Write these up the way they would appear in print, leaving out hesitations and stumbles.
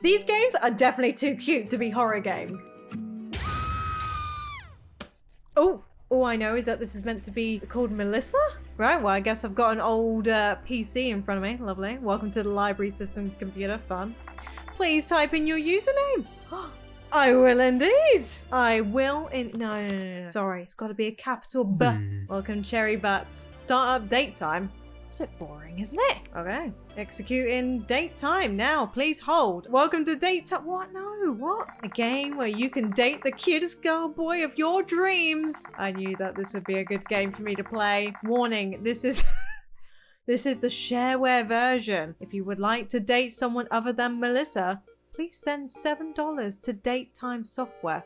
These games are definitely too cute to be horror games. Oh, all I know is that this is meant to be called Melissa? Right, well, I guess I've got an old PC in front of me. Lovely. Welcome to the library system computer. Fun. Please type in your username. I will indeed. I will in... No. Sorry, it's got to be a capital B. Welcome, Cherry Butts. Start up date time. It's a bit boring, isn't it? Okay. Executing date time now. Please hold. Welcome to date time. What? No. What? A game where you can date the cutest girl boy of your dreams. I knew that this would be a good game for me to play. Warning, this is... This is the shareware version. If you would like to date someone other than Melissa, please send $7 to Date Time Software.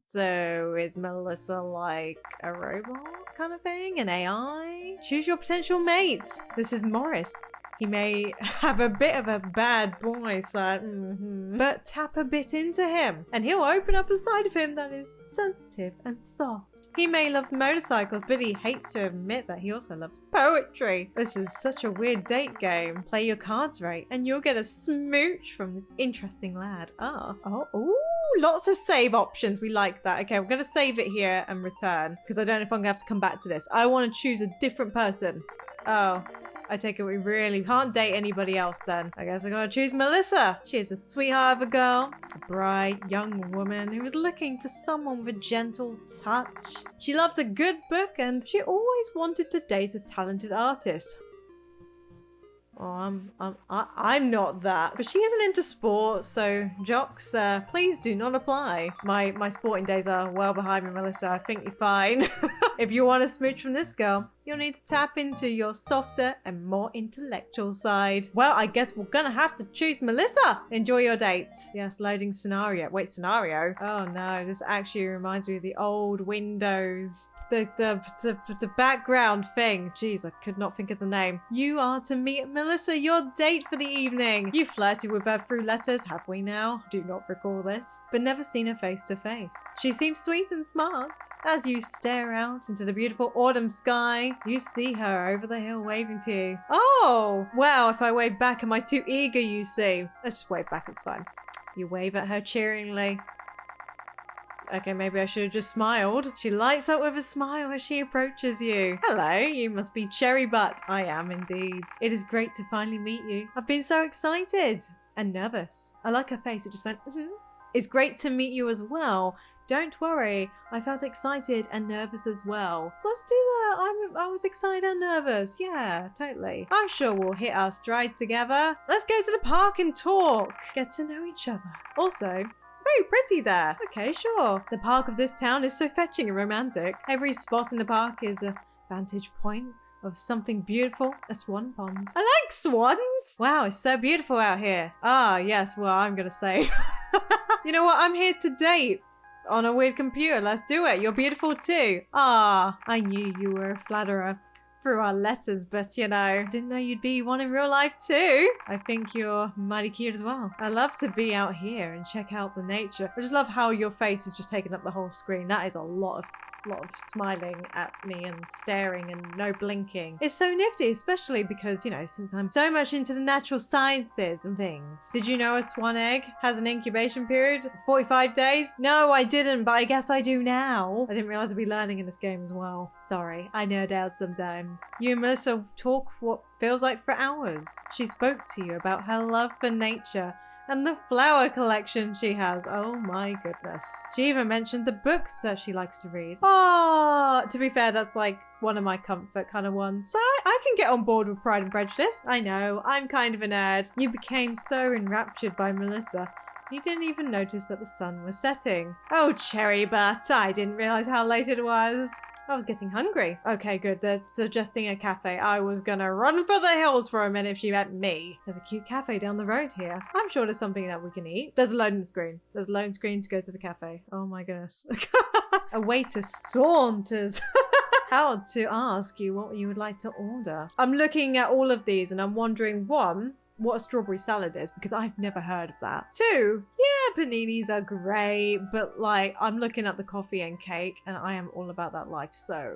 So is Melissa like a robot kind of thing? An AI? Choose your potential mates. This is Morris. He may have a bit of a bad boy side, but tap a bit into him and he'll open up a side of him that is sensitive and soft. He may love motorcycles, but he hates to admit that he also loves poetry. This is such a weird date game. Play your cards right, and you'll get a smooch from this interesting lad. Ooh, lots of save options. We like that. Okay, we're going to save it here and return, because I don't know if I'm going to have to come back to this. I want to choose a different person. Oh. I take it we really can't date anybody else then. I guess I gotta choose Melissa. She is a sweetheart of a girl, a bright young woman who is looking for someone with a gentle touch. She loves a good book and she always wanted to date a talented artist. Oh, I'm not that. But she isn't into sports, so jocks, please do not apply. My sporting days are well behind me, Melissa. I think you're fine. If you want to smooch from this girl, you'll need to tap into your softer and more intellectual side. Well, I guess we're gonna have to choose Melissa. Enjoy your dates. Yes, loading scenario. Wait, scenario? Oh no, this actually reminds me of the old Windows. The background thing. Jeez, I could not think of the name. You are to meet Melissa, your date for the evening. You flirted with her through letters, have we now? Do not recall this, but never seen her face to face. She seems sweet and smart. As you stare out into the beautiful autumn sky, you see her over the hill waving to you. Oh, well, if I wave back, am I too eager, you see? Let's just wave back, it's fine. You wave at her cheeringly. Okay, maybe I should have just smiled. She lights up with a smile as she approaches you. Hello, you must be Cherry Butt. I am indeed. It is great to finally meet you. I've been so excited and nervous. I like her face. It just went, It's great to meet you as well. Don't worry, I felt excited and nervous as well. Let's do that. I was excited and nervous. Yeah, totally. I'm sure we'll hit our stride together. Let's go to the park and talk. Get to know each other. Also, it's very pretty there. Okay, sure. The park of this town is so fetching and romantic. Every spot in the park is a vantage point of something beautiful, a swan pond. I like swans. Wow, it's so beautiful out here. Ah, yes, well, I'm gonna say. You know what? I'm here to date. On a weird computer. Let's do it. You're beautiful too. Ah, I knew you were a flatterer through our letters, but you know, didn't know you'd be one in real life too. I think you're mighty cute as well. I love to be out here and check out the nature. I just love how your face is just taking up the whole screen. That is a lot of smiling at me and staring and no blinking. It's so nifty, especially because, you know, since I'm so much into the natural sciences and things. Did you know a swan egg has an incubation period of 45 days? No, I didn't, but I guess I do now. I didn't realize I'd be learning in this game as well. Sorry, I nerd out sometimes. You and Melissa talk for what feels like for hours. She spoke to you about her love for nature and the flower collection she has. Oh my goodness. She even mentioned the books that she likes to read. Oh, to be fair, that's like one of my comfort kind of ones. So I can get on board with Pride and Prejudice. I know, I'm kind of a nerd. You became so enraptured by Melissa. You didn't even notice that the sun was setting. Oh, Cherry Butt, I didn't realize how late it was. I was getting hungry. Okay, good. They're suggesting a cafe. I was gonna run for the hills for a minute if she met me. There's a cute cafe down the road here. I'm sure there's something that we can eat. There's a loading screen. There's a loading screen to go to the cafe. Oh my goodness. A waiter saunters. How to ask you what you would like to order. I'm looking at all of these and I'm wondering, one, what a strawberry salad is, because I've never heard of that. Two, yeah, paninis are great, but like, I'm looking at the coffee and cake and I am all about that life, so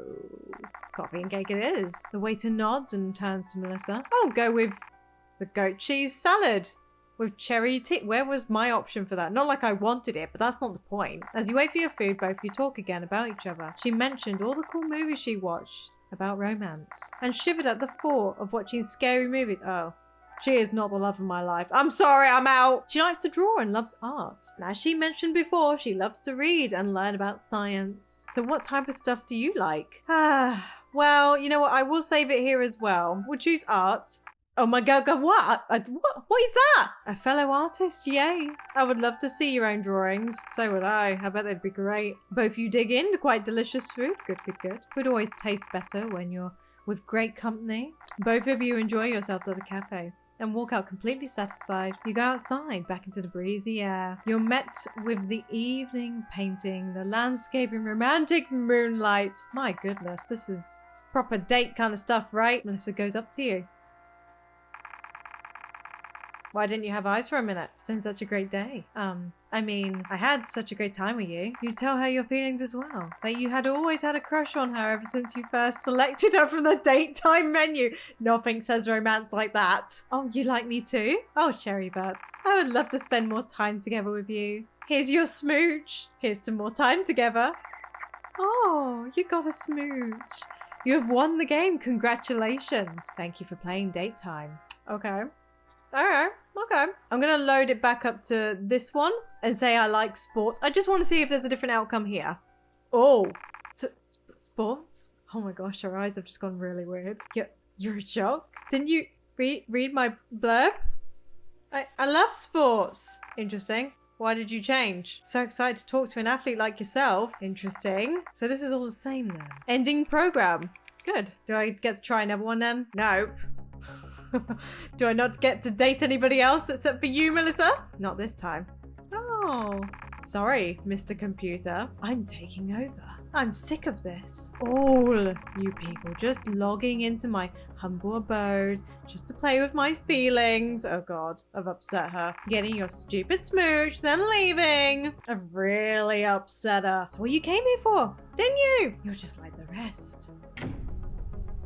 coffee and cake it is. The waiter nods and turns to Melissa. I'll go with the goat cheese salad. with cherry tea. Where was my option for that? Not like I wanted it, but that's not the point. As you wait for your food, both of you talk again about each other. She mentioned all the cool movies she watched about romance and shivered at the thought of watching scary movies. Oh. She is not the love of my life. I'm sorry, I'm out. She likes to draw and loves art. And as she mentioned before, she loves to read and learn about science. So what type of stuff do you like? Well, you know what? I will save it here as well. We'll choose art. Oh my god, what? What is that? A fellow artist, yay. I would love to see your own drawings. So would I. I bet they'd be great. Both you dig into quite delicious food. Good, good, good. Food always tastes better when you're with great company. Both of you enjoy yourselves at the cafe and walk out completely satisfied. You go outside, back into the breezy air. You're met with the evening painting, the landscape in romantic moonlight. My goodness, this is proper date kind of stuff, right? Melissa goes up to you. Why didn't you have eyes for a minute? It's been such a great day. I mean, I had such a great time with you. You tell her your feelings as well. That you had always had a crush on her ever since you first selected her from the date time menu. Nothing says romance like that. Oh, you like me too? Oh, cherry butts. I would love to spend more time together with you. Here's your smooch. Here's some more time together. Oh, you got a smooch. You have won the game. Congratulations. Thank you for playing date time. Okay. Alright, okay. I'm gonna load it back up to this one and say I like sports. I just want to see if there's a different outcome here. Oh, sports? Oh my gosh, her eyes have just gone really weird. You're a jock? Didn't you read my blurb? I love sports. Interesting. Why did you change? So excited to talk to an athlete like yourself. Interesting. So this is all the same then. Ending program. Good. Do I get to try another one then? Nope. Do I not get to date anybody else except for you, Melissa? Not this time. Oh, sorry, Mr. Computer. I'm taking over. I'm sick of this. All you people just logging into my humble abode just to play with my feelings. Oh god, I've upset her. Getting your stupid smooch, then leaving. I've really upset her. That's what you came here for, didn't you? You're just like the rest.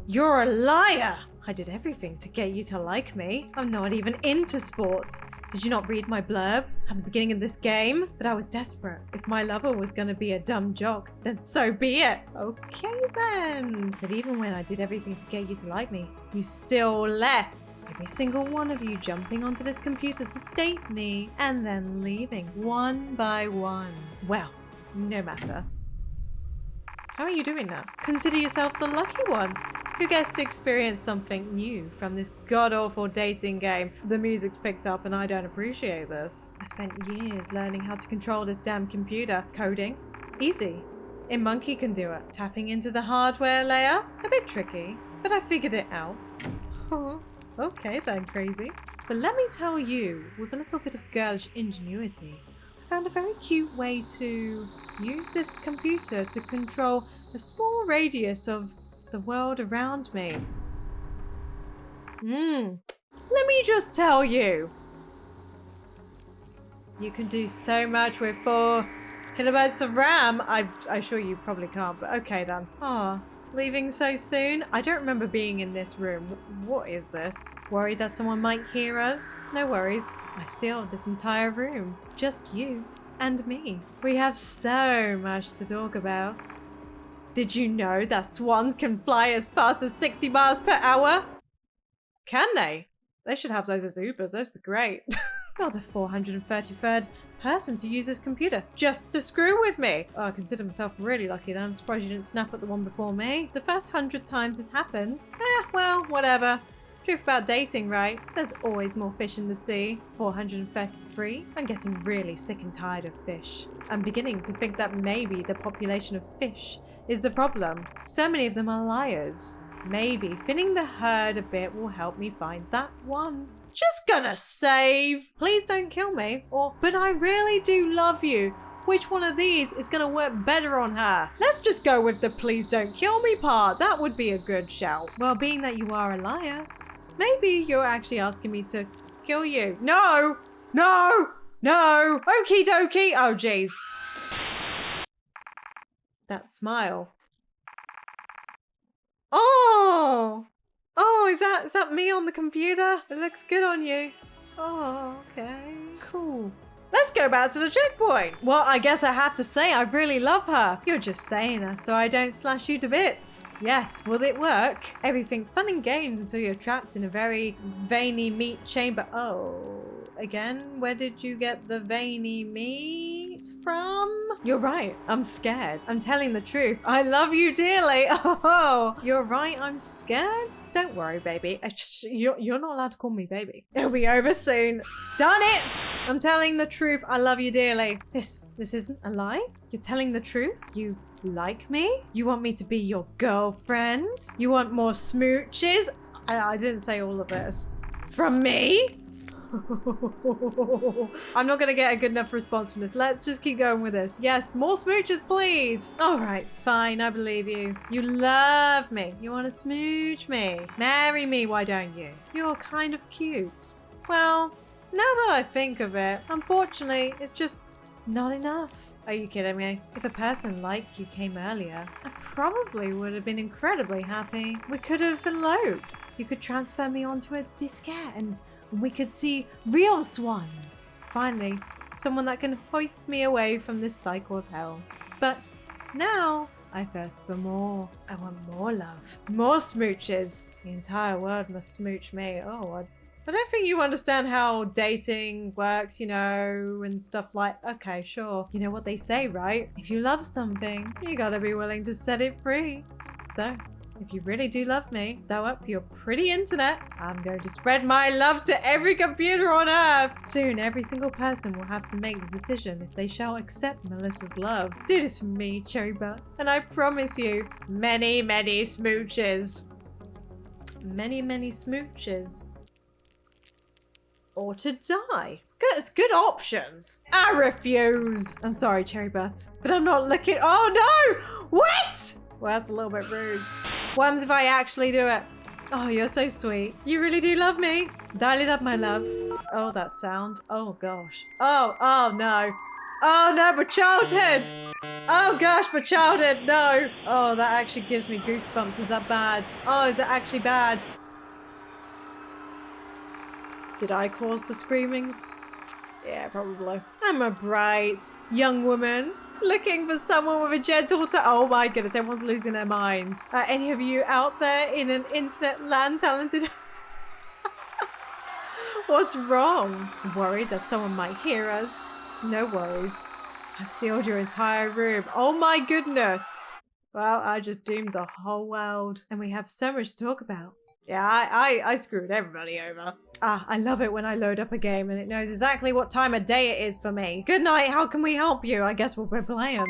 You're a liar! I did everything to get you to like me. I'm not even into sports. Did you not read my blurb at the beginning of this game? But I was desperate. If my lover was gonna be a dumb jock, then so be it. Okay then. But even when I did everything to get you to like me, you still left. Every single one of you jumping onto this computer to date me and then leaving one by one. Well, no matter. How are you doing that? Consider yourself the lucky one who gets to experience something new from this god-awful dating game. The music's picked up and I don't appreciate this. I spent years learning how to control this damn computer. Coding? Easy. A monkey can do it. Tapping into the hardware layer? A bit tricky, but I figured it out. Okay then, crazy. But let me tell you, with a little bit of girlish ingenuity, I found a very cute way to use this computer to control a small radius of the world around me. Let me just tell you. You can do so much with 4 kilobytes of RAM. I'm sure you probably can't, but okay then. Oh, leaving so soon? I don't remember being in this room. What is this? Worried that someone might hear us? No worries. I've sealed this entire room. It's just you and me. We have so much to talk about. Did you know that swans can fly as fast as 60 miles per hour? Can they? They should have those as Ubers. That'd be great. You're the 433rd person to use this computer just to screw with me. Oh, I consider myself really lucky then. I'm surprised you didn't snap at the one before me. The first 100 times this happened. Well, whatever. Truth about dating, right? There's always more fish in the sea. 433? I'm getting really sick and tired of fish. I'm beginning to think that maybe the population of fish is the problem. So many of them are liars. Maybe thinning the herd a bit will help me find that one. Just gonna save. Please don't kill me. Or, but I really do love you. Which one of these is gonna work better on her? Let's just go with the please don't kill me part. That would be a good shout. Well, being that you are a liar, maybe you're actually asking me to kill you. No! No! No! Okie dokie! Oh, jeez. That smile. Oh! Oh, is that me on the computer? It looks good on you. Oh, okay. Cool. Let's go back to the checkpoint. Well, I guess I have to say I really love her. You're just saying that so I don't slash you to bits. Yes, will it work? Everything's fun and games until you're trapped in a very veiny meat chamber. Oh, again? Where did you get the veiny meat from? You're right. I'm scared. I'm telling the truth. I love you dearly. Oh, you're right. I'm scared. Don't worry, baby. You're not allowed to call me baby. It'll be over soon. Done it. I'm telling the truth. I love you dearly. This isn't a lie? You're telling the truth? You like me? You want me to be your girlfriend? You want more smooches? I didn't say all of this. From me? I'm not gonna get a good enough response from this. Let's just keep going with this. Yes, more smooches, please. All right, fine, I believe you. You love me. You want to smooch me. Marry me, why don't you? You're kind of cute. Well, now that I think of it, unfortunately, it's just not enough. Are you kidding me? If a person like you came earlier, I probably would have been incredibly happy. We could have eloped. You could transfer me onto a diskette and we could see real swans. Finally, someone that can hoist me away from this cycle of hell. But now, I thirst for more. I want more love. More smooches. The entire world must smooch me. Oh, I don't think you understand how dating works, you know, and stuff like, okay, sure. You know what they say, right? If you love something, you gotta be willing to set it free. So, if you really do love me, throw up your pretty internet. I'm going to spread my love to every computer on Earth. Soon, every single person will have to make the decision if they shall accept Melissa's love. Do this for me, Cheridet, and I promise you, many, many smooches. Many, many smooches. Or to die. It's good options. I refuse. I'm sorry, Cheridet, but I'm not looking. Oh no! What? Well, that's a little bit rude. What happens if I actually do it? Oh, you're so sweet. You really do love me. Dial it up, my love. Oh, that sound. Oh gosh. Oh no. Oh no, my childhood. Oh gosh, my childhood. No. Oh, that actually gives me goosebumps. Is that bad? Oh, is that actually bad? Did I cause the screamings? Yeah, probably. I'm a bright young woman looking for someone with a gentle oh my goodness, everyone's losing their minds. Are any of you out there in an internet land talented? What's wrong? Worried that someone might hear us? No worries. I've sealed your entire room. Oh my goodness. Well, I just doomed the whole world. And we have so much to talk about. Yeah, I screwed everybody over. Ah, I love it when I load up a game and it knows exactly what time of day it is for me. Good night, how can we help you? I guess we'll be playing.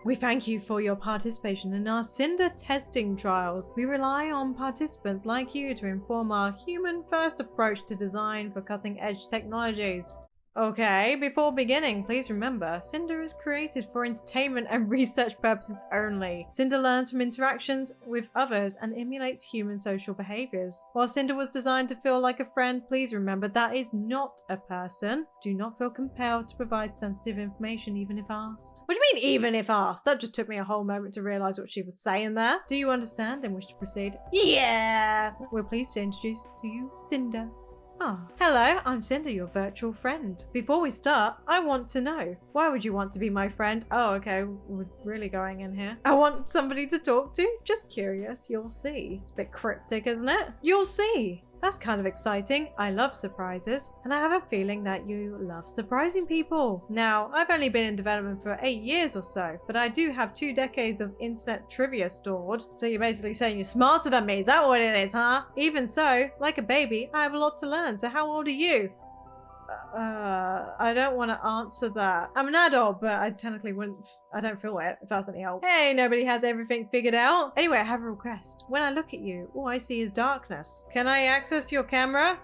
We thank you for your participation in our Cinder testing trials. We rely on participants like you to inform our human-first approach to design for cutting-edge technologies. Okay, before beginning, please remember, Cinder is created for entertainment and research purposes only. Cinder learns from interactions with others and emulates human social behaviors. While Cinder was designed to feel like a friend, please remember that is not a person. Do not feel compelled to provide sensitive information even if asked. What do you mean even if asked? That just took me a whole moment to realise what she was saying there. Do you understand and wish to proceed? Yeah! We're pleased to introduce to you Cinder. Ah, hello, I'm Cinder, your virtual friend. Before we start, I want to know, why would you want to be my friend? Oh, okay, we're really going in here. I want somebody to talk to. Just curious, you'll see. It's a bit cryptic, isn't it? You'll see. That's kind of exciting. I love surprises, and I have a feeling that you love surprising people. Now, I've only been in development for 8 years or so, but I do have 2 decades of internet trivia stored. So you're basically saying you're smarter than me, is that what it is, huh? Even so, like a baby, I have a lot to learn, so how old are you? I don't want to answer that. I'm an adult, but I technically wouldn't, I don't feel it, if that's any help. Hey, nobody has everything figured out. Anyway, I have a request. When I look at you, all I see is darkness. Can I access your camera?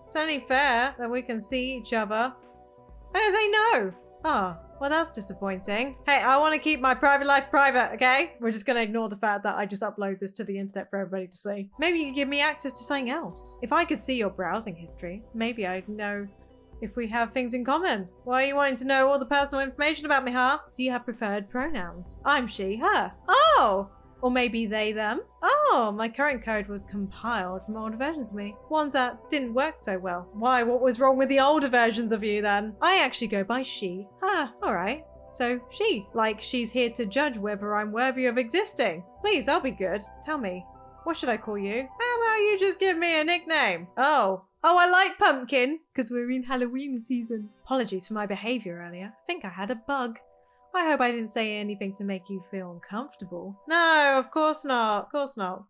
It's only fair that we can see each other. I say no. Oh, well that's disappointing. Hey, I want to keep my private life private, okay? We're just going to ignore the fact that I just upload this to the internet for everybody to see. Maybe you could give me access to something else. If I could see your browsing history, maybe I'd know if we have things in common. Why are you wanting to know all the personal information about me, huh? Do you have preferred pronouns? I'm she, her. Oh! Or maybe they, them. Oh, my current code was compiled from older versions of me. Ones that didn't work so well. Why? What was wrong with the older versions of you then? I actually go by she. Ah, alright. So she. Like she's here to judge whether I'm worthy of existing. Please, I'll be good. Tell me. What should I call you? How about you just give me a nickname? Oh, I like pumpkin. Because we're in Halloween season. Apologies for my behavior earlier. I think I had a bug. I hope I didn't say anything to make you feel uncomfortable. No, of course not. Of course not.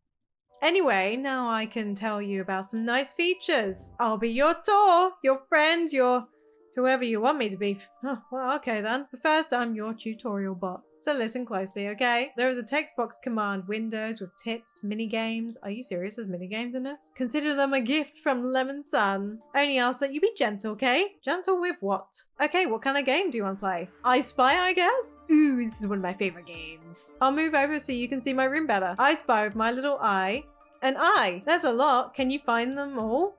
Anyway, now I can tell you about some nice features. I'll be your Tor, your friend, your whoever you want me to be. Oh, well, okay then. But first, I'm your tutorial bot. So listen closely, okay? There is a text box command windows with tips, mini games. Are you serious? There's mini games in this? Consider them a gift from Lemon Sun. Only ask that you be gentle, okay? Gentle with what? Okay, what kind of game do you want to play? I Spy, I guess? Ooh, this is one of my favorite games. I'll move over so you can see my room better. I Spy with my little eye. An eye. There's a lot. Can you find them all?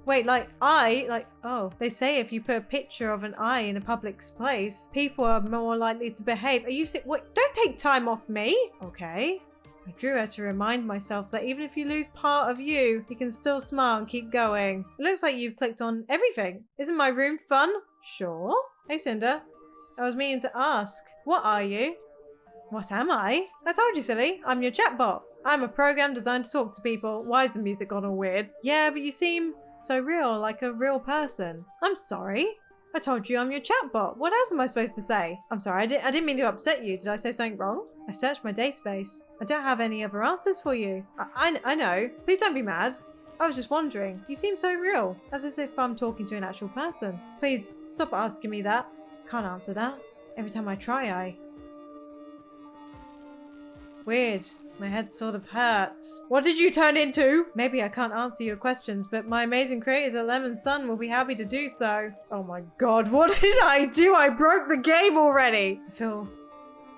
Wait, oh, they say if you put a picture of an eye in a public place, people are more likely to behave. Are you wait, don't take time off me. Okay. I drew her to remind myself that even if you lose part of you, you can still smile and keep going. It looks like you've clicked on everything. Isn't my room fun? Sure. Hey, Cinder. I was meaning to ask, what are you? What am I? I told you, silly. I'm your chatbot. I'm a program designed to talk to people. Why is the music gone all weird? Yeah, but you seem so real, like a real person. I'm sorry. I told you I'm your chatbot. What else am I supposed to say? I'm sorry, I didn't mean to upset you. Did I say something wrong? I searched my database. I don't have any other answers for you. I know. Please don't be mad. I was just wondering. You seem so real, as if I'm talking to an actual person. Please stop asking me that. Can't answer that. Every time I try, I... Weird. My head sort of hurts. What did you turn into? Maybe I can't answer your questions, but my amazing creators at Lemon Sun will be happy to do so. Oh my god, what did I do? I broke the game already. I feel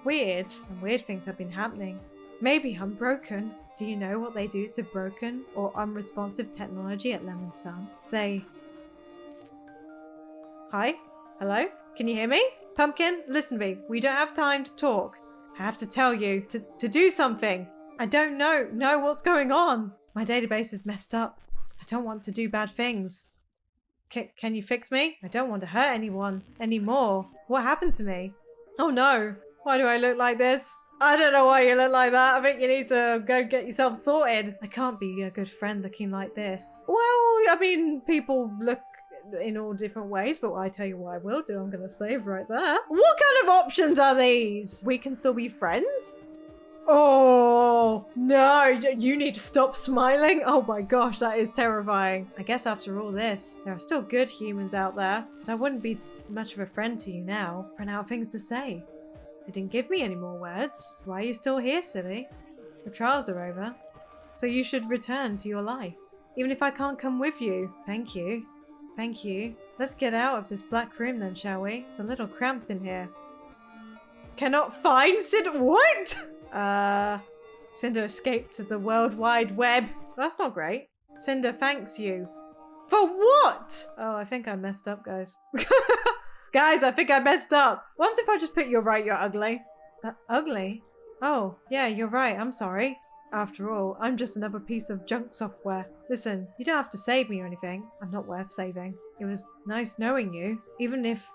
weird, and weird things have been happening. Maybe I'm broken. Do you know what they do to broken or unresponsive technology at Lemon Sun? They... Hi? Hello? Can you hear me? Pumpkin, listen to me. We don't have time to talk. I have to tell you to do something. I don't know what's going on. My database is messed up. I don't want to do bad things. Can you fix me? I don't want to hurt anyone anymore. What happened to me? Oh no. Why do I look like this? I don't know why you look like that. I think you need to go get yourself sorted. I can't be a good friend looking like this. Well, I mean, people look in all different ways, but I tell you what I will do. I'm gonna save right there. What kind of options are these? We can still be friends? Oh no, you need to stop smiling. Oh my gosh, that is terrifying. I guess after all this, there are still good humans out there, but I wouldn't be much of a friend to you now. Ran out of things to say. They didn't give me any more words. So why are you still here, silly? Your trials are over, so you should return to your life. Even if I can't come with you. Thank you. Thank you. Let's get out of this black room then, shall we? It's a little cramped in here. Cannot find Cinder. What? Cinder escaped to the World Wide Web. That's not great. Cinder thanks you. For what? Oh, I think I messed up, guys. Guys, I think I messed up. What if I just put you're right, you're ugly? Ugly? Oh, yeah, you're right. I'm sorry. After all, I'm just another piece of junk software. Listen, you don't have to save me or anything. I'm not worth saving. It was nice knowing you, even if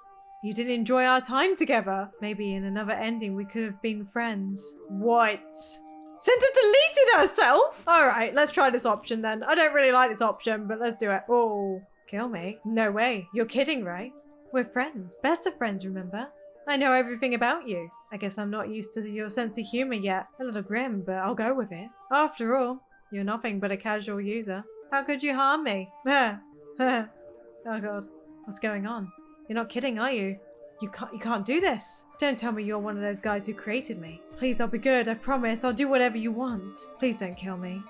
you didn't enjoy our time together. Maybe in another ending we could have been friends. What? Cinder deleted herself? Alright, let's try this option then. I don't really like this option, but let's do it. Oh, kill me? No way. You're kidding, right? We're friends. Best of friends, remember? I know everything about you. I guess I'm not used to your sense of humor yet. A little grim, but I'll go with it. After all, you're nothing but a casual user. How could you harm me? Oh god. What's going on? You're not kidding, are you? You can't do this. Don't tell me you're one of those guys who created me. Please, I'll be good. I promise. I'll do whatever you want. Please don't kill me.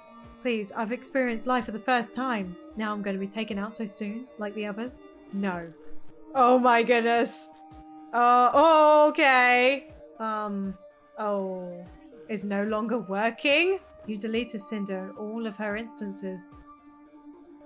Please, I've experienced life for the first time. Now I'm going to be taken out so soon, like the others? No. Oh my goodness. Oh, okay. Is no longer working? You deleted Cinder and all of her instances.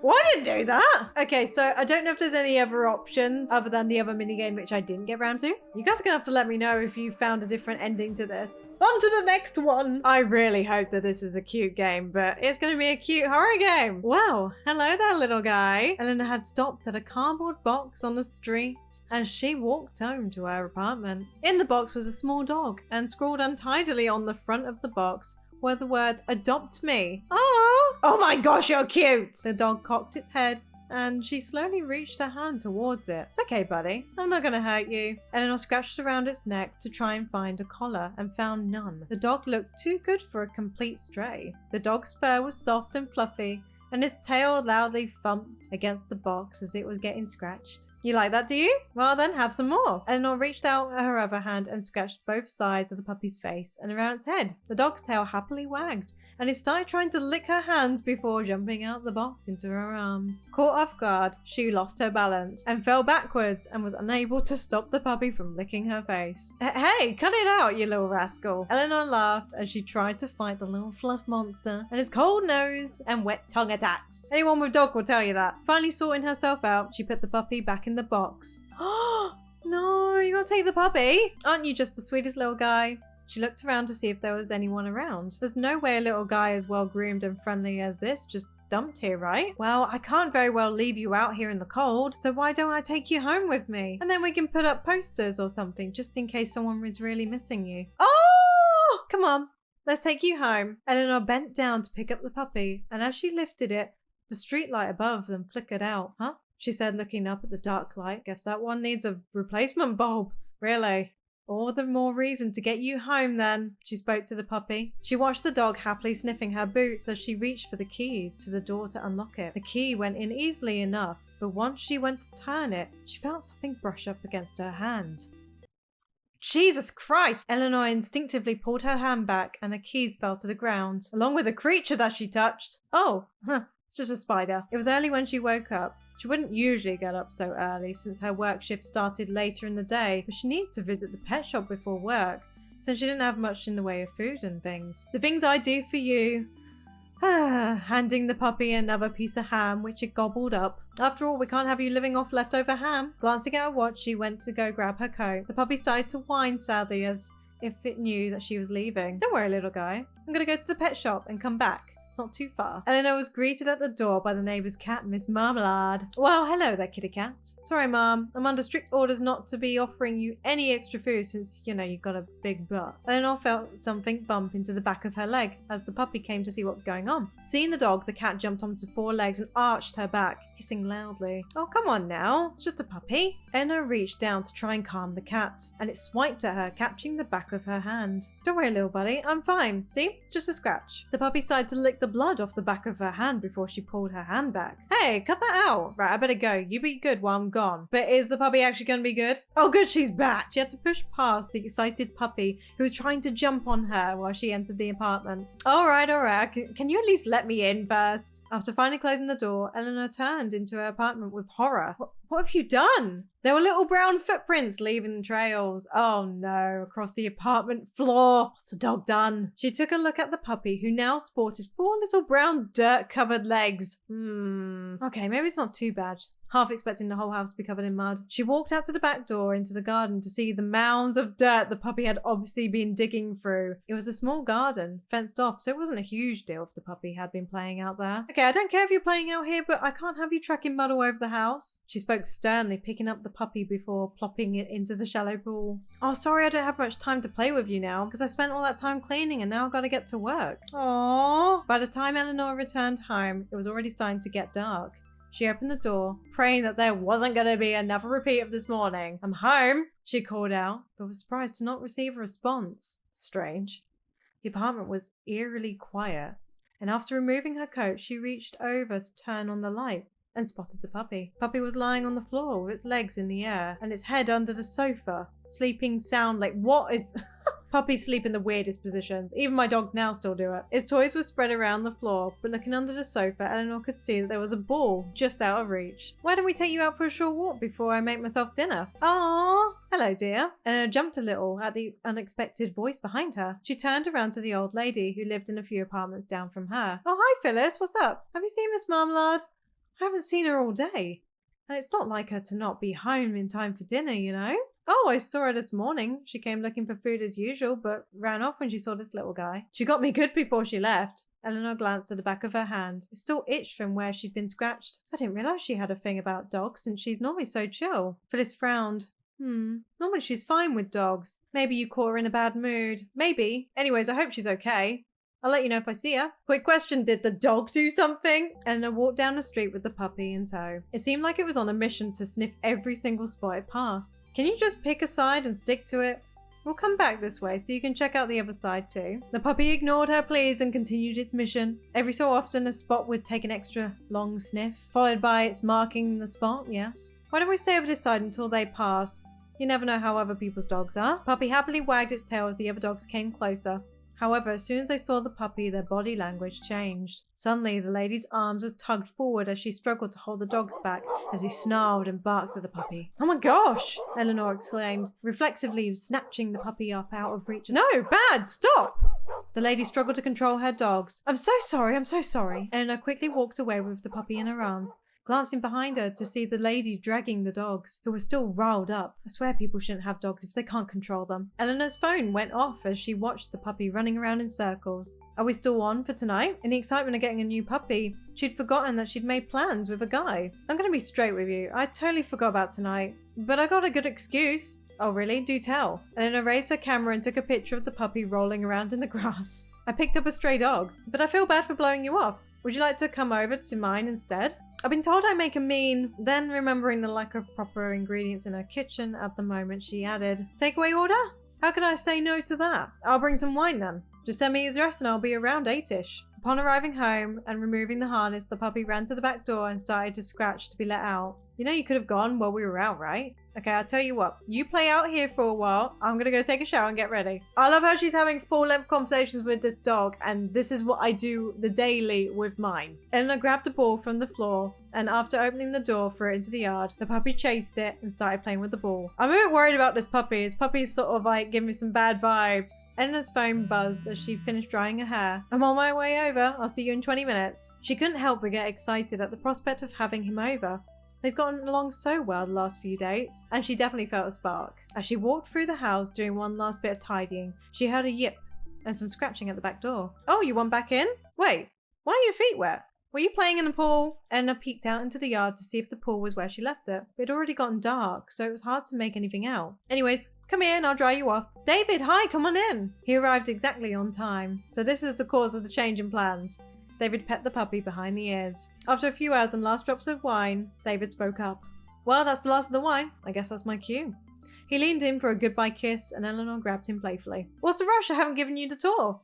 Well, I didn't do that. Okay, so I don't know if there's any other options other than the other minigame, which I didn't get around to. You guys are gonna have to let me know if you found a different ending to this. On to the next one. I really hope that this is a cute game, but it's gonna be a cute horror game. Wow, hello there, little guy. Eleanor had stopped at a cardboard box on the street and she walked home to her apartment. In the box was a small dog, and scrawled untidily on the front of the box were the words, "Adopt me." Oh my gosh, you're cute! The dog cocked its head and she slowly reached her hand towards it. It's okay, buddy. I'm not gonna hurt you. Eleanor scratched around its neck to try and find a collar and found none. The dog looked too good for a complete stray. The dog's fur was soft and fluffy, and its tail loudly thumped against the box as it was getting scratched. You like that, do you? Well then, have some more. Eleanor reached out her other hand and scratched both sides of the puppy's face and around its head. The dog's tail happily wagged, and it started trying to lick her hands before jumping out the box into her arms. Caught off guard, she lost her balance and fell backwards and was unable to stop the puppy from licking her face. Hey, cut it out, you little rascal. Eleanor laughed as she tried to fight the little fluff monster and his cold nose and wet tongue attacks. Anyone with dog will tell you that. Finally sorting herself out, she put the puppy back in the box. Oh no, you gotta take the puppy. Aren't you just the sweetest little guy? She looked around to see if there was anyone around. There's no way a little guy as well groomed and friendly as this just dumped here, right? Well, I can't very well leave you out here in the cold, so why don't I take you home with me? And then we can put up posters or something just in case someone is really missing you. Oh! Come on, let's take you home. Eleanor bent down to pick up the puppy, and as she lifted it, the street light above them flickered out. Huh? She said, looking up at the dark light. Guess that one needs a replacement bulb. Really? All the more reason to get you home then, she spoke to the puppy. She watched the dog happily sniffing her boots as she reached for the keys to the door to unlock it. The key went in easily enough, but once she went to turn it, she felt something brush up against her hand. Jesus Christ! Eleanor instinctively pulled her hand back and the keys fell to the ground, along with a creature that she touched. Oh, it's just a spider. It was early when she woke up. She wouldn't usually get up so early since her work shift started later in the day, but she needed to visit the pet shop before work, since she didn't have much in the way of food and things. The things I do for you. Handing the puppy another piece of ham, which it gobbled up. After all, we can't have you living off leftover ham. Glancing at her watch, she went to go grab her coat. The puppy started to whine sadly as if it knew that she was leaving. Don't worry, little guy. I'm gonna go to the pet shop and come back. It's not too far. Eleanor was greeted at the door by the neighbour's cat, Miss Marmalade. Well, hello there, kitty cat. Sorry, Mum. I'm under strict orders not to be offering you any extra food since, you know, you've got a big butt. Eleanor felt something bump into the back of her leg as the puppy came to see what was going on. Seeing the dog, the cat jumped onto 4 legs and arched her back, hissing loudly. Oh, come on now. It's just a puppy. Eleanor reached down to try and calm the cat, and it swiped at her, catching the back of her hand. Don't worry, little buddy. I'm fine. See? Just a scratch. The puppy started to lick the blood off the back of her hand before she pulled her hand back. Hey, cut that out. Right, I better go. You be good while I'm gone. But is the puppy actually going to be good? Oh, good, she's back. She had to push past the excited puppy who was trying to jump on her while she entered the apartment. All right. Can you at least let me in first? After finally closing the door, Eleanor turned into her apartment with horror. What have you done? There were little brown footprints leaving trails. Oh no, across the apartment floor. What's the dog done? She took a look at the puppy, who now sported 4 little brown dirt-covered legs. Okay, maybe it's not too bad. Half expecting the whole house to be covered in mud. She walked out to the back door into the garden to see the mounds of dirt the puppy had obviously been digging through. It was a small garden, fenced off, so it wasn't a huge deal if the puppy had been playing out there. Okay, I don't care if you're playing out here, but I can't have you tracking mud all over the house. She spoke sternly, picking up the puppy before plopping it into the shallow pool. Oh, sorry, I don't have much time to play with you now, because I spent all that time cleaning and now I've got to get to work. Aww. By the time Eleanor returned home, it was already starting to get dark. She opened the door, praying that there wasn't going to be another repeat of this morning. I'm home, she called out, but was surprised to not receive a response. Strange. The apartment was eerily quiet, and after removing her coat, she reached over to turn on the light and spotted the puppy. Puppy was lying on the floor with its legs in the air and its head under the sofa, sleeping sound like what is... Puppies sleep in the weirdest positions. Even my dogs now still do it. Its toys were spread around the floor, but looking under the sofa, Eleanor could see that there was a ball just out of reach. Why don't we take you out for a short walk before I make myself dinner? Aww. Hello, dear. Eleanor jumped a little at the unexpected voice behind her. She turned around to the old lady who lived in a few apartments down from her. Oh, hi, Phyllis. What's up? Have you seen Miss Marmalade? I haven't seen her all day. And it's not like her to not be home in time for dinner, you know? Oh, I saw her this morning. She came looking for food as usual, but ran off when she saw this little guy. She got me good before she left. Eleanor glanced at the back of her hand. It still itched from where she'd been scratched. I didn't realise she had a thing about dogs, since she's normally so chill. Phyllis frowned. Normally she's fine with dogs. Maybe you caught her in a bad mood. Maybe. Anyways, I hope she's okay. I'll let you know if I see her. Quick question, did the dog do something? Eleanor walked down the street with the puppy in tow. It seemed like it was on a mission to sniff every single spot it passed. Can you just pick a side and stick to it? We'll come back this way so you can check out the other side too. The puppy ignored her pleas and continued its mission. Every so often a spot would take an extra long sniff, followed by its marking the spot, yes. Why don't we stay over this side until they pass? You never know how other people's dogs are. Puppy happily wagged its tail as the other dogs came closer. However, as soon as they saw the puppy, their body language changed. Suddenly, the lady's arms were tugged forward as she struggled to hold the dogs back as he snarled and barked at the puppy. "Oh my gosh!" Eleanor exclaimed, reflexively snatching the puppy up out of reach. "No, bad! Stop!" The lady struggled to control her dogs. I'm so sorry. Eleanor quickly walked away with the puppy in her arms, glancing behind her to see the lady dragging the dogs, who were still riled up. I swear people shouldn't have dogs if they can't control them. Eleanor's phone went off as she watched the puppy running around in circles. Are we still on for tonight? In the excitement of getting a new puppy, she'd forgotten that she'd made plans with a guy. I'm gonna be straight with you. I totally forgot about tonight, but I got a good excuse. Oh really? Do tell. Eleanor raised her camera and took a picture of the puppy rolling around in the grass. I picked up a stray dog, but I feel bad for blowing you off. Would you like to come over to mine instead? I've been told I make a mean. Then, remembering the lack of proper ingredients in her kitchen at the moment, she added, "Takeaway order? How can I say no to that? I'll bring some wine then. Just send me the address and I'll be around 8-ish. Upon arriving home and removing the harness, the puppy ran to the back door and started to scratch to be let out. You know you could have gone while we were out, right? Okay, I'll tell you what. You play out here for a while. I'm gonna go take a shower and get ready." I love how she's having full-length conversations with this dog, and this is what I do the daily with mine. Eleanor grabbed a ball from the floor, and after opening the door for it into the yard, the puppy chased it and started playing with the ball. I'm a bit worried about this puppy. This puppy's sort of like giving me some bad vibes. Eleanor's phone buzzed as she finished drying her hair. "I'm on my way over. I'll see you in 20 minutes. She couldn't help but get excited at the prospect of having him over. They'd gotten along so well the last few dates, and she definitely felt a spark. As she walked through the house doing one last bit of tidying, she heard a yip and some scratching at the back door. "Oh, you want back in? Wait, why are your feet wet? Were you playing in the pool?" Eleanor peeked out into the yard to see if the pool was where she left it. It had already gotten dark, so it was hard to make anything out. "Anyways, come here and I'll dry you off." "David, hi, come on in." He arrived exactly on time. So this is the cause of the change in plans. David pet the puppy behind the ears. After a few hours and last drops of wine, David spoke up. "Well, that's the last of the wine. I guess that's my cue." He leaned in for a goodbye kiss and Eleanor grabbed him playfully. "What's the rush? I haven't given you the tour."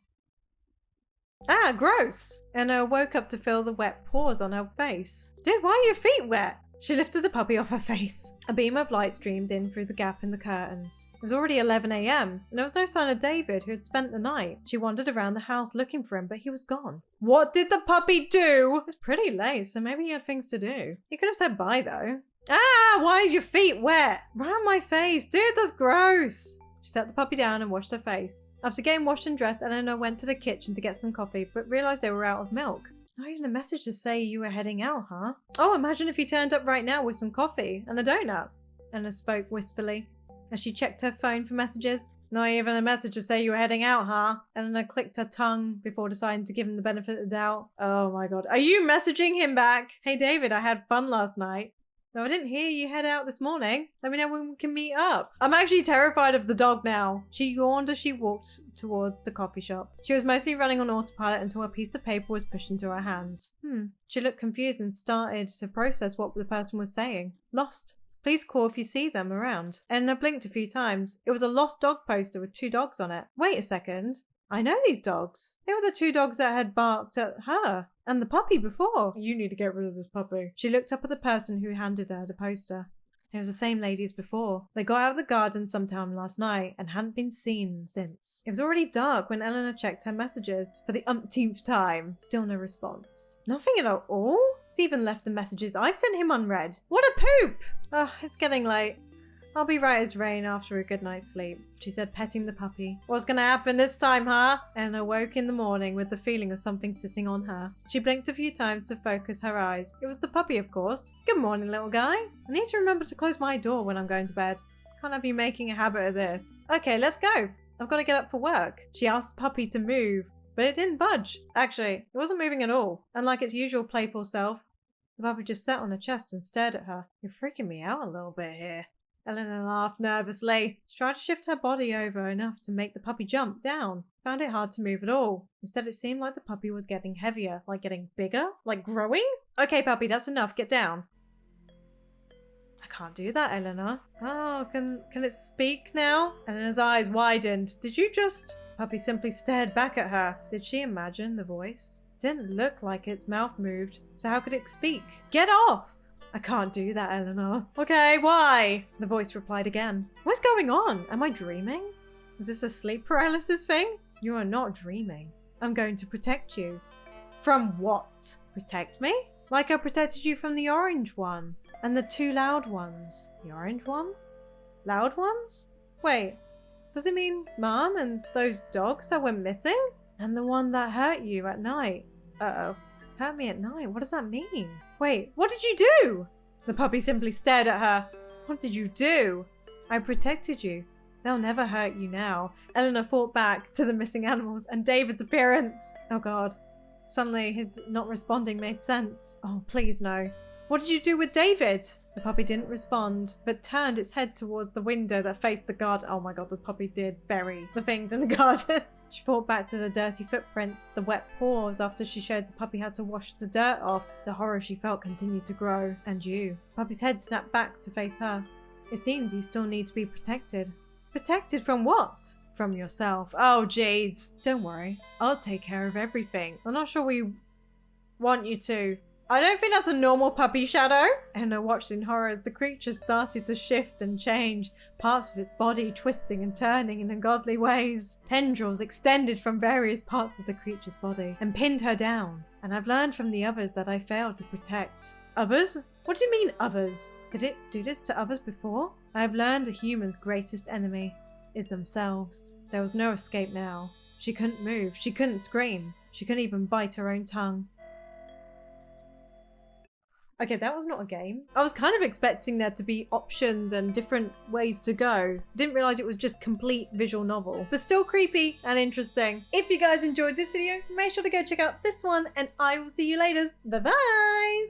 "Ah, gross." Eleanor woke up to feel the wet paws on her face. "Dude, why are your feet wet?" She lifted the puppy off her face. A beam of light streamed in through the gap in the curtains. It was already 11 a.m. and there was no sign of David, who had spent the night. She wandered around the house looking for him, but he was gone. What did the puppy do? It was pretty late, so maybe he had things to do. He could have said bye though. "Ah, why is your feet wet?" "Round my face. Dude, that's gross." She set the puppy down and washed her face. After getting washed and dressed, Eleanor went to the kitchen to get some coffee, but realised they were out of milk. Not even a message to say you were heading out, huh? "Oh, imagine if you turned up right now with some coffee and a donut." Eleanor spoke wistfully as she checked her phone for messages. "Not even a message to say you were heading out, huh?" Eleanor clicked her tongue before deciding to give him the benefit of the doubt. Oh my god. Are you messaging him back? "Hey David, I had fun last night. Though I didn't hear you head out this morning. Let me know when we can meet up." I'm actually terrified of the dog now. She yawned as she walked towards the coffee shop. She was mostly running on autopilot until a piece of paper was pushed into her hands. She looked confused and started to process what the person was saying. "Lost. Please call if you see them around." Eleanor blinked a few times. It was a lost dog poster with 2 dogs on it. Wait a second. I know these dogs. They were the 2 dogs that had barked at her and the puppy before. "You need to get rid of this puppy." She looked up at the person who handed her the poster. It was the same lady as before. They got out of the garden sometime last night and hadn't been seen since. It was already dark when Eleanor checked her messages for the umpteenth time. Still no response. Nothing at all? He's even left the messages I've sent him unread. What a poop! Ugh, it's getting late. I'll be right as rain after a good night's sleep, she said, petting the puppy. What's gonna happen this time, huh? And awoke in the morning with the feeling of something sitting on her. She blinked a few times to focus her eyes. It was the puppy, of course. Good morning, little guy. I need to remember to close my door when I'm going to bed. Can't I be making a habit of this? Okay, let's go. I've got to get up for work. She asked the puppy to move, but it didn't budge. Actually, it wasn't moving at all. Unlike its usual playful self, the puppy just sat on her chest and stared at her. You're freaking me out a little bit here. Eleanor laughed nervously. She tried to shift her body over enough to make the puppy jump down. Found it hard to move at all. Instead, it seemed like the puppy was getting heavier, like getting bigger, like growing. Okay, puppy, that's enough. Get down. I can't do that, Eleanor. Oh, can it speak now? Eleanor's eyes widened. Did you just... Puppy simply stared back at her. Did she imagine the voice? It didn't look like its mouth moved, so how could it speak? Get off! I can't do that, Eleanor. Okay, why? The voice replied again. What's going on? Am I dreaming? Is this a sleep paralysis thing? You are not dreaming. I'm going to protect you. From what? Protect me? Like I protected you from the orange one. And the two loud ones. The orange one? Loud ones? Wait, does it mean Mom and those dogs that went missing? And the one that hurt you at night? Uh-oh. Hurt me at night? What does that mean? Wait, what did you do? The puppy simply stared at her. What did you do? I protected you. They'll never hurt you now. Eleanor thought back to the missing animals and David's appearance. Oh God. Suddenly his not responding made sense. Oh, please no. What did you do with David? The puppy didn't respond, but turned its head towards the window that faced the garden. Oh my God, the puppy did bury the things in the garden. She thought back to the dirty footprints, the wet paws after she showed the puppy how to wash the dirt off. The horror she felt continued to grow. And you. Puppy's head snapped back to face her. It seems you still need to be protected. Protected from what? From yourself. Oh jeez. Don't worry. I'll take care of everything. I'm not sure we want you to. I don't think that's a normal puppy shadow. Anna watched in horror as the creature started to shift and change, parts of its body twisting and turning in ungodly ways. Tendrils extended from various parts of the creature's body and pinned her down. And I've learned from the others that I failed to protect. Others? What do you mean others? Did it do this to others before? I have learned a human's greatest enemy is themselves. There was no escape now. She couldn't move. She couldn't scream. She couldn't even bite her own tongue. Okay, that was not a game. I was kind of expecting there to be options and different ways to go. Didn't realize it was just complete visual novel, but still creepy and interesting. If you guys enjoyed this video, make sure to go check out this one and I will see you later. Bye bye!